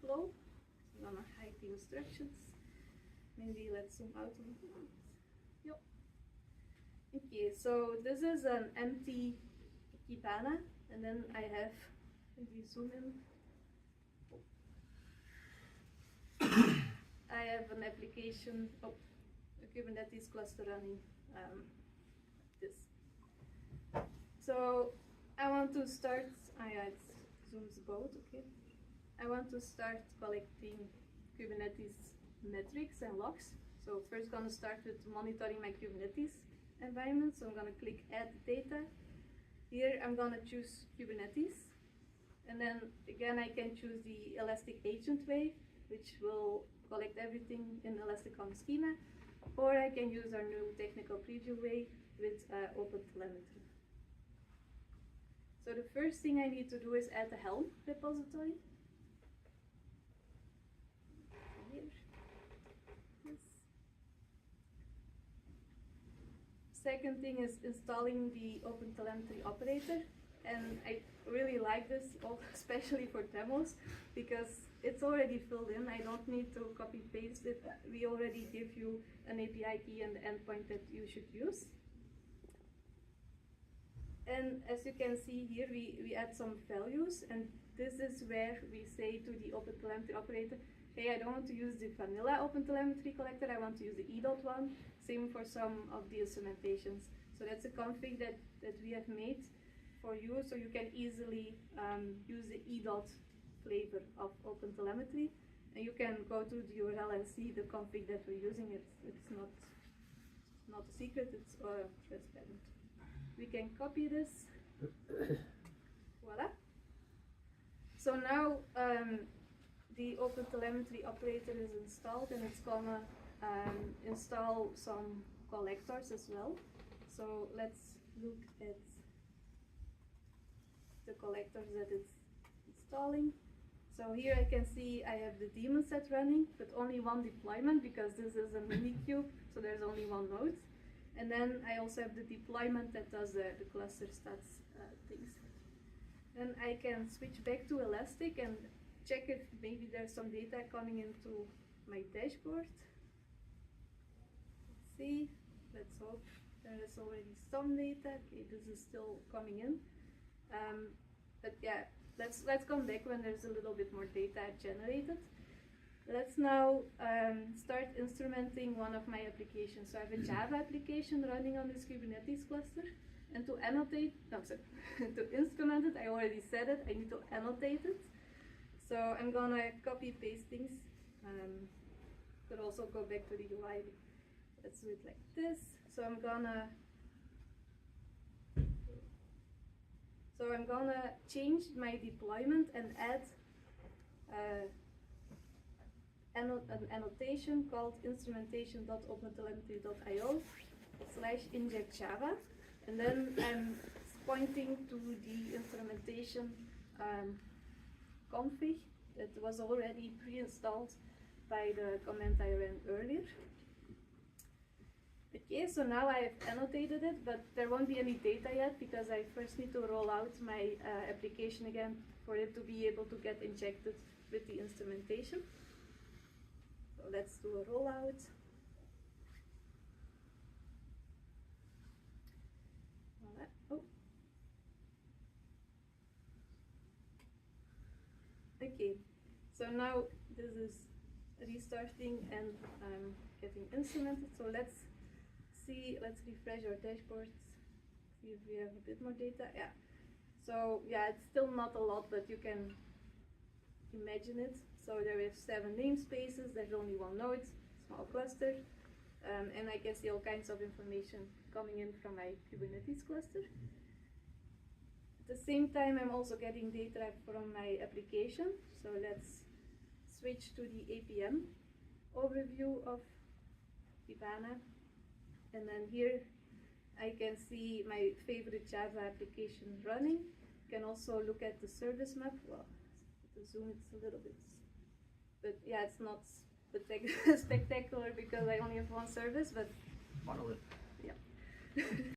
flow. I'm gonna hide the instructions. Maybe let's zoom out a little bit. Yep. Okay, so this is an empty Kibana, and then I have, maybe zoom in. I have an application, a Kubernetes cluster running this. So I want to start, it zooms both, okay. I want to start collecting Kubernetes metrics and logs. So first gonna start with monitoring my Kubernetes environment. So I'm gonna click add data. Here I'm gonna choose Kubernetes. And then again I can choose the Elastic Agent way, which will collect everything in Elasticon schema. Or I can use our new technical preview way with OpenTelemetry. So the first thing I need to do is add the Helm repository. Here. Yes. Second thing is installing the OpenTelemetry operator. And I really like this, especially for demos, because it's already filled in. I don't need to copy paste it. We already give you an API key and the endpoint that you should use. And as you can see here, we add some values, and this is where we say to the OpenTelemetry operator, hey, I don't want to use the vanilla OpenTelemetry collector, I want to use the e.1. Same for some of the instrumentations. So that's a config that we have made for you, so you can easily use the e.dot flavor of OpenTelemetry, and you can go to the URL and see the config that we're using. It's not a secret, it's transparent. We can copy this. Voila. So now the OpenTelemetry operator is installed, and it's gonna install some collectors as well. So let's look at the collectors that it's installing. So here I can see I have the daemon set running, but only one deployment because this is a mini cube, so there's only one node. And then I also have the deployment that does the cluster stats things. Then I can switch back to Elastic and check if maybe there's some data coming into my dashboard. Let's see, let's hope there is already some data. Okay, this is still coming in. But yeah, let's come back when there's a little bit more data generated. Let's now start instrumenting one of my applications. So I have a Java application running on this Kubernetes cluster, and to annotate, to instrument it, I already said it, I need to annotate it. So I'm gonna copy paste things. Could also go back to the UI. Let's do it like this. So I'm gonna change my deployment and add an annotation called instrumentation.opentelemetry.io/inject_java, and then I'm pointing to the instrumentation config that was already pre-installed by the command I ran earlier. Okay, so now I've annotated it, but there won't be any data yet because I first need to roll out my application again for it to be able to get injected with the instrumentation. So let's do a rollout. Oh. Okay, so now this is restarting and getting instrumented. So let's refresh our dashboards, see if we have a bit more data. Yeah. So yeah, it's still not a lot, but you can imagine it. So there is 7 namespaces, there's only one node, small cluster, and I can see all kinds of information coming in from my Kubernetes cluster. At the same time, I'm also getting data from my application. So let's switch to the APM overview of Kibana. And then here I can see my favorite Java application running. You can also look at the service map. Well, the zoom it's a little bit, but yeah, it's not spectacular because I only have one service, but monolith. Yeah.